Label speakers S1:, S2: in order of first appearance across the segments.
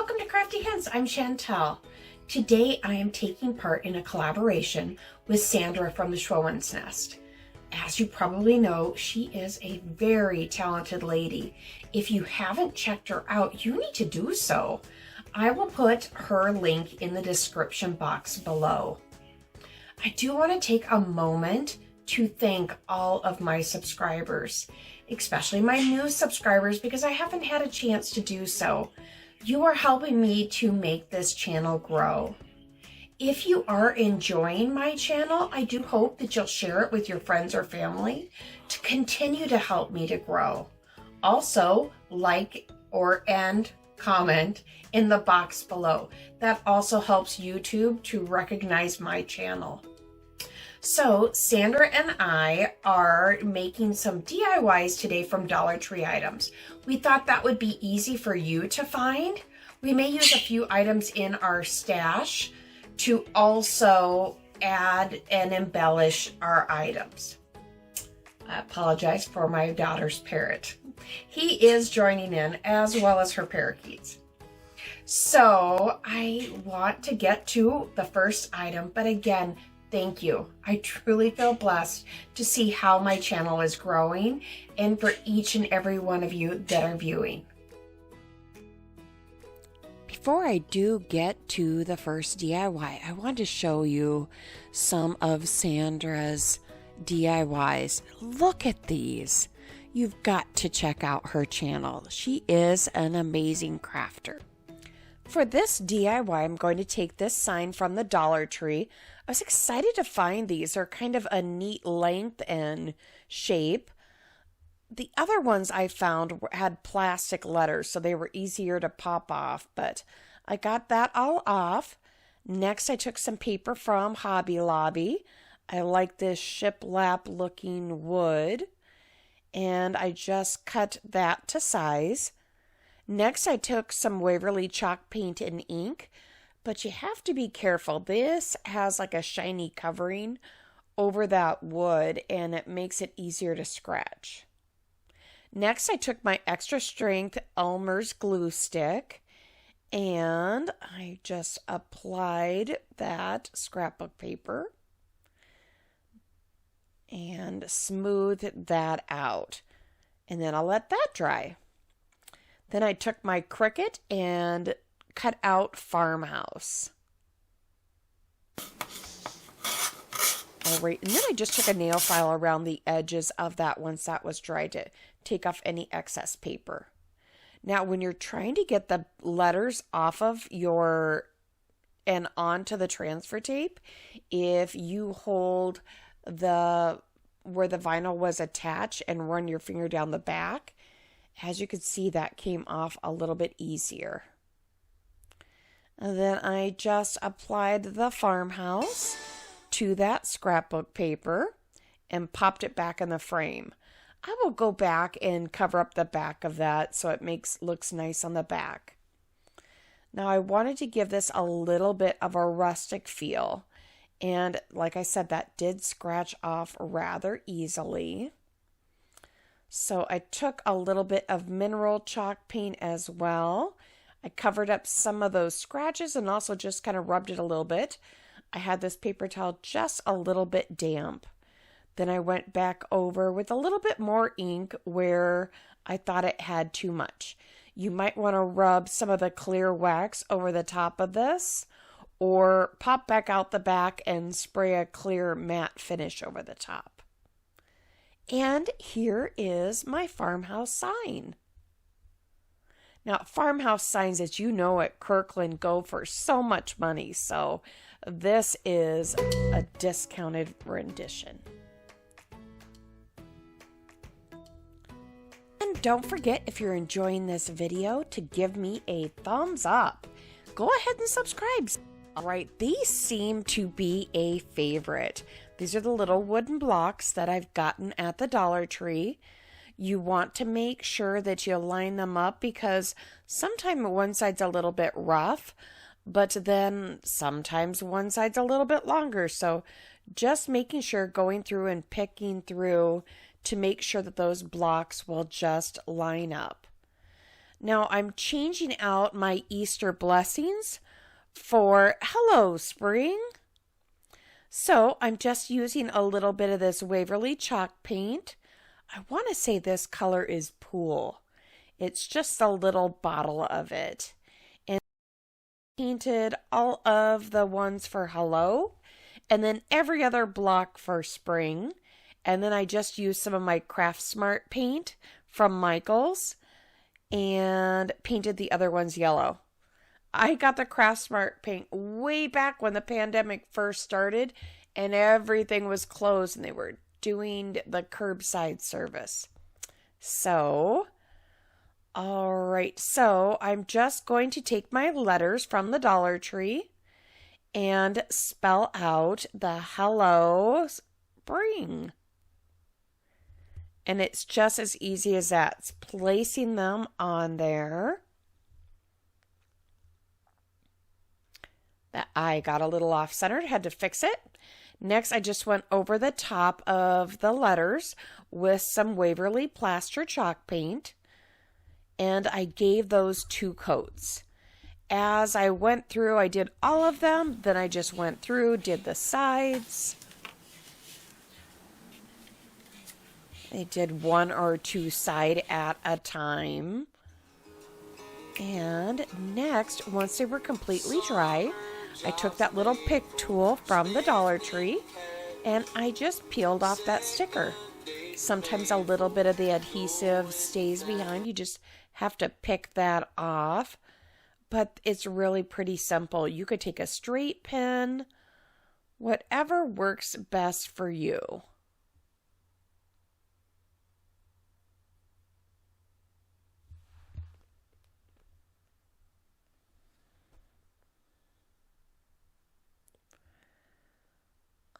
S1: welcome to Crafty Hints. I'm Chantel. Today I am taking part in a collaboration with Sandra from the Schwowin's Nest. As you probably know, she is a very talented lady. If you haven't checked her out, you need to do so. I will put her link in the description box below. I do want to take a moment to thank all of my subscribers, especially my new subscribers, because I haven't had a chance to do so. You are helping me to make this channel grow. If you are enjoying my channel, I do hope that you'll share it with your friends or family to continue to help me to grow. Also, like and comment in the box below. That also helps YouTube to recognize my channel. So Sandra and I are making some DIYs today from Dollar Tree items. We thought that would be easy for you to find. We may use a few items in our stash to also add and embellish our items. I apologize for my daughter's parrot. He is joining in as well as her parakeets. So I want to get to the first item, but again, thank you. I truly feel blessed to see how my channel is growing and for each and every one of you that are viewing. Before I do get to the first DIY, I want to show you some of Sandra's DIYs. Look at these. You've got to check out her channel. She is an amazing crafter. For this DIY, I'm going to take this sign from the Dollar Tree. I was excited to find these. They're kind of a neat length and shape. The other ones I found had plastic letters, so they were easier to pop off, but I got that all off. Next, I took some paper from Hobby Lobby. I like this shiplap looking wood, and I just cut that to size. Next, I took some Waverly chalk paint and ink, but you have to be careful. This has like a shiny covering over that wood, and it makes it easier to scratch. Next, I took my extra strength Elmer's glue stick, and I just applied that scrapbook paper and smoothed that out. And then I'll let that dry. Then I took my Cricut and cut out Farmhouse. All right, and then I just took a nail file around the edges of that once that was dry to take off any excess paper. Now, when you're trying to get the letters off of and onto the transfer tape, if you hold where the vinyl was attached and run your finger down the back, as you can see, that came off a little bit easier. And then I just applied the Farmhouse to that scrapbook paper and popped it back in the frame. I will go back and cover up the back of that so it looks nice on the back. Now I wanted to give this a little bit of a rustic feel, and like I said, that did scratch off rather easily. So I took a little bit of mineral chalk paint as well. I covered up some of those scratches and also just kind of rubbed it a little bit. I had this paper towel just a little bit damp. Then I went back over with a little bit more ink where I thought it had too much. You might want to rub some of the clear wax over the top of this, or pop back out the back and spray a clear matte finish over the top. And here is my farmhouse sign. Now, farmhouse signs, as you know, at Kirkland go for so much money, so this is a discounted rendition. And don't forget, if you're enjoying this video, to give me a thumbs up. Go ahead and subscribe. All right, these seem to be a favorite. These are the little wooden blocks that I've gotten at the Dollar Tree. You want to make sure that you line them up because sometimes one side's a little bit rough, but then sometimes one side's a little bit longer. So just making sure, going through and picking through to make sure that those blocks will just line up. Now I'm changing out my Easter blessings for Hello Spring. So I'm just using a little bit of this Waverly chalk paint. I want to say this color is Pool. It's just a little bottle of it. And I painted all of the ones for Hello, and then every other block for Spring. And then I just used some of my Craft Smart paint from Michael's and painted the other ones yellow. I got the Craft Smart paint way back when the pandemic first started and everything was closed and they were doing the curbside service. So, all right, so I'm just going to take my letters from the Dollar Tree and spell out the Hello Spring. And it's just as easy as that. It's placing them on there. That I got a little off-centered, had to fix it. Next, I just went over the top of the letters with some Waverly Plaster chalk paint. And I gave those 2 coats. As I went through, I did all of them. Then I just went through, did the sides. I did 1 or 2 side at a time. And next, once they were completely dry, I took that little pick tool from the Dollar Tree and I just peeled off that sticker. Sometimes a little bit of the adhesive stays behind. You just have to pick that off. But it's really pretty simple. You could take a straight pin, whatever works best for you.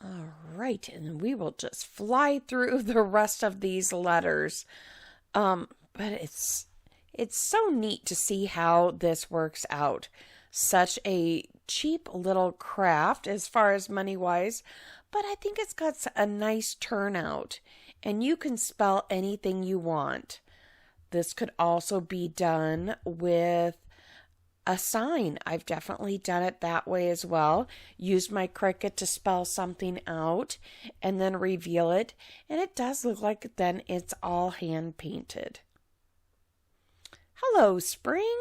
S1: All right, and we will just fly through the rest of these letters. But it's so neat to see how this works out. Such a cheap little craft as far as money-wise, but I think it's got a nice turnout, and you can spell anything you want. This could also be done with a sign. I've definitely done it that way as well. Used my Cricut to spell something out and then reveal it. And it does look like then it's all hand painted. Hello, Spring.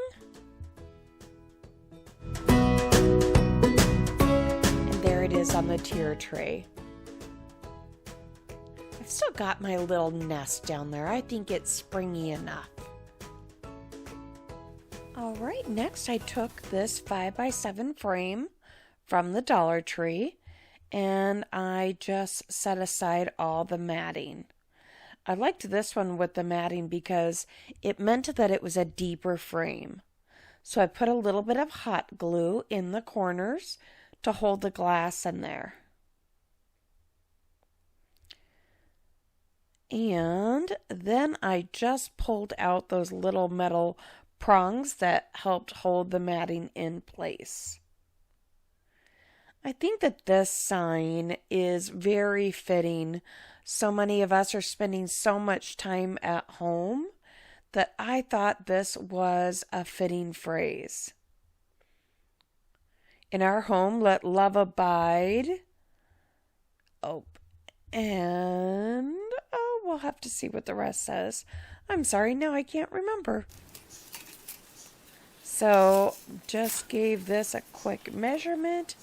S1: And there it is on the tier tray. I've still got my little nest down there. I think it's springy enough. All right, next I took this 5x7 frame from the Dollar Tree and I just set aside all the matting. I liked this one with the matting because it meant that it was a deeper frame. So I put a little bit of hot glue in the corners to hold the glass in there. And then I just pulled out those little metal prongs that helped hold the matting in place. I think that this sign is very fitting. So many of us are spending so much time at home that I thought this was a fitting phrase. In our home, let love abide. Oh, and we'll have to see what the rest says. I'm sorry, now I can't remember. So just gave this a quick measurement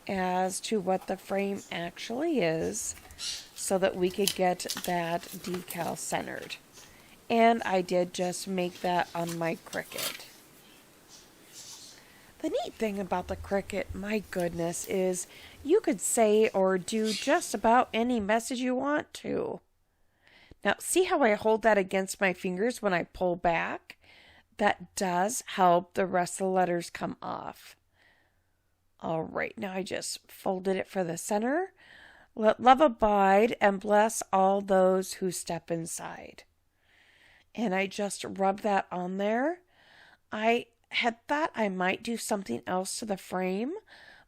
S1: as to what the frame actually is so that we could get that decal centered. And I did just make that on my Cricut. The neat thing about the Cricut, my goodness, is you could say or do just about any message you want to. Now, see how I hold that against my fingers when I pull back? That does help the rest of the letters come off. All right, now I just folded it for the center. Let love abide and bless all those who step inside. And I just rubbed that on there. I had thought I might do something else to the frame,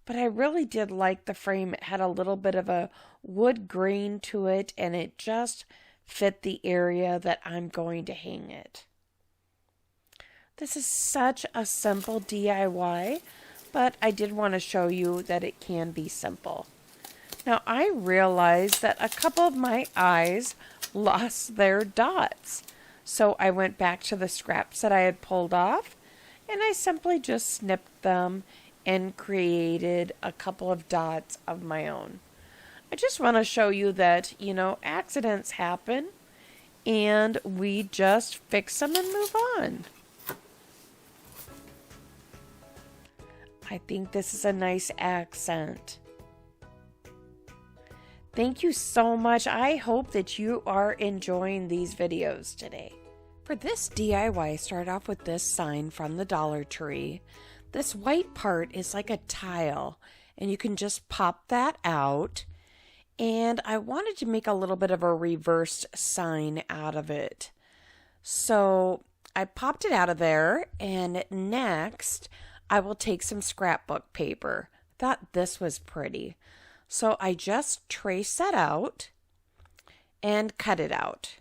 S1: but I really did like the frame. It had a little bit of a wood grain to it, and it just fit the area that I'm going to hang it. This is such a simple DIY, but I did want to show you that it can be simple. Now I realized that a couple of my eyes lost their dots. So I went back to the scraps that I had pulled off and I simply just snipped them and created a couple of dots of my own. I just want to show you that, you know, accidents happen and we just fix them and move on. I think this is a nice accent. Thank you so much. I hope that you are enjoying these videos today. For this DIY, I started off with this sign from the Dollar Tree. This white part is like a tile, and you can just pop that out. And I wanted to make a little bit of a reversed sign out of it. So I popped it out of there, and next I will take some scrapbook paper. Thought this was pretty. So I just trace that out and cut it out.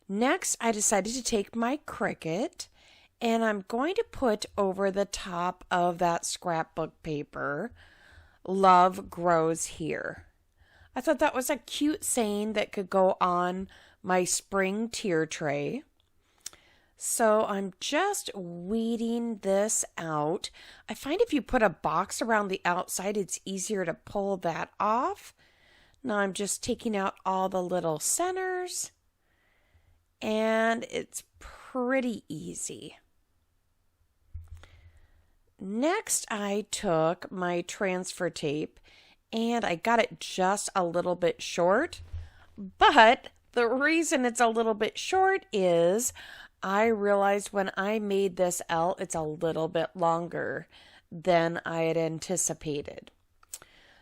S1: Next, I decided to take my Cricut and I'm going to put over the top of that scrapbook paper, "Love grows here." I thought that was a cute saying that could go on my spring tier tray. So I'm just weeding this out. I find if you put a box around the outside, it's easier to pull that off. Now I'm just taking out all the little centers, and it's pretty easy. Next, I took my transfer tape, and I got it just a little bit short, but the reason it's a little bit short is I realized when I made this L, it's a little bit longer than I had anticipated.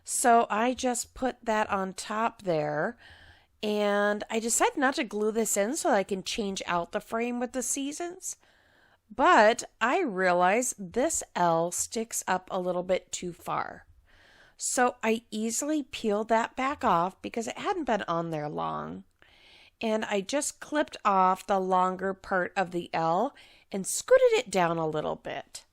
S1: So I just put that on top there, and I decided not to glue this in so I can change out the frame with the seasons. But I realized this L sticks up a little bit too far. So I easily peeled that back off because it hadn't been on there long. And I just clipped off the longer part of the L and scooted it down a little bit.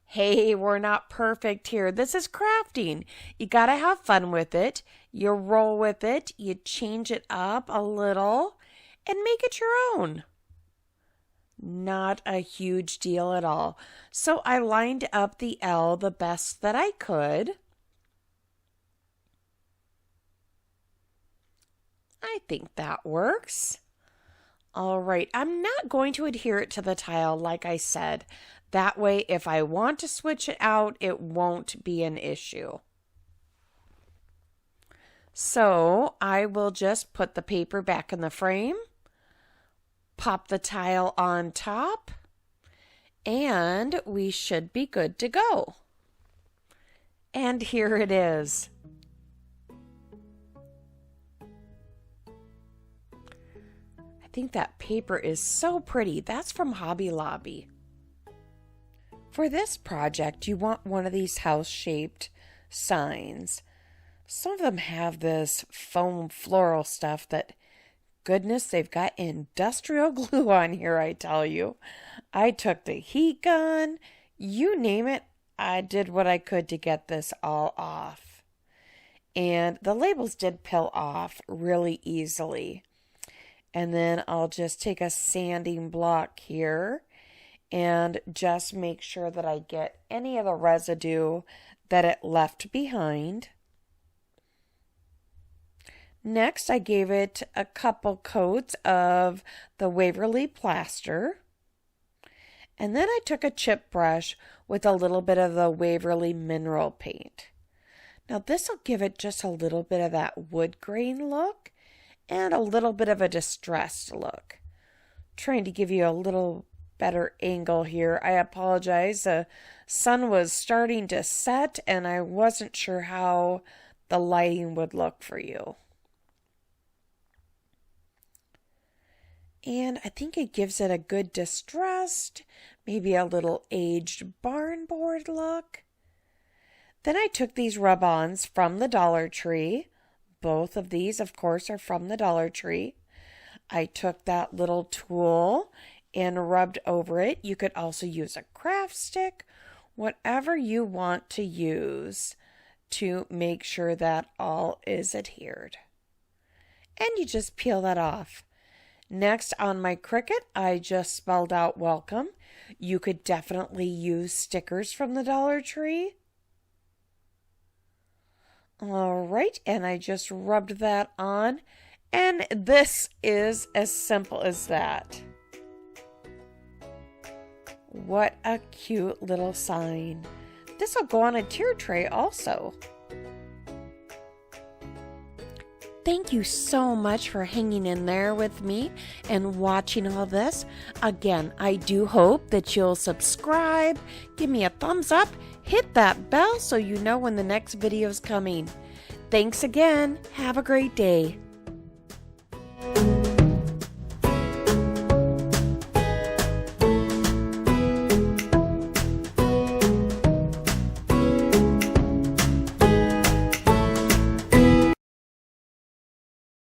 S1: Hey, we're not perfect here. This is crafting. You gotta have fun with it. You roll with it. You change it up a little and make it your own. Not a huge deal at all. So I lined up the L the best that I could. I think that works. All right, I'm not going to adhere it to the tile like I said. That way, if I want to switch it out, it won't be an issue. So I will just put the paper back in the frame, pop the tile on top, and we should be good to go. And here it is. I think that paper is so pretty. That's from Hobby Lobby. For this project, you want one of these house-shaped signs. Some of them have this foam floral stuff that, goodness, they've got industrial glue on here, I tell you. I took the heat gun, you name it, I did what I could to get this all off. And the labels did peel off really easily. And then I'll just take a sanding block here and just make sure that I get any of the residue that it left behind. Next, I gave it a couple coats of the Waverly plaster. And then I took a chip brush with a little bit of the Waverly mineral paint. Now this will give it just a little bit of that wood grain look and a little bit of a distressed look. Trying to give you a little better angle here. I apologize. The sun was starting to set and I wasn't sure how the lighting would look for you. And I think it gives it a good distressed, maybe a little aged barn board look. Then I took these rub-ons from the Dollar Tree. Both of these, of course, are from the Dollar Tree. I took that little tool and rubbed over it. You could also use a craft stick, whatever you want to use to make sure that all is adhered. And you just peel that off. Next, on my Cricut, I just spelled out welcome. You could definitely use stickers from the Dollar Tree. All right, and I just rubbed that on. And this is as simple as that. What a cute little sign. This will go on a tier tray also. Thank you so much for hanging in there with me and watching all this. Again, I do hope that you'll subscribe, give me a thumbs up, hit that bell so you know when the next video is coming. Thanks again. Have a great day.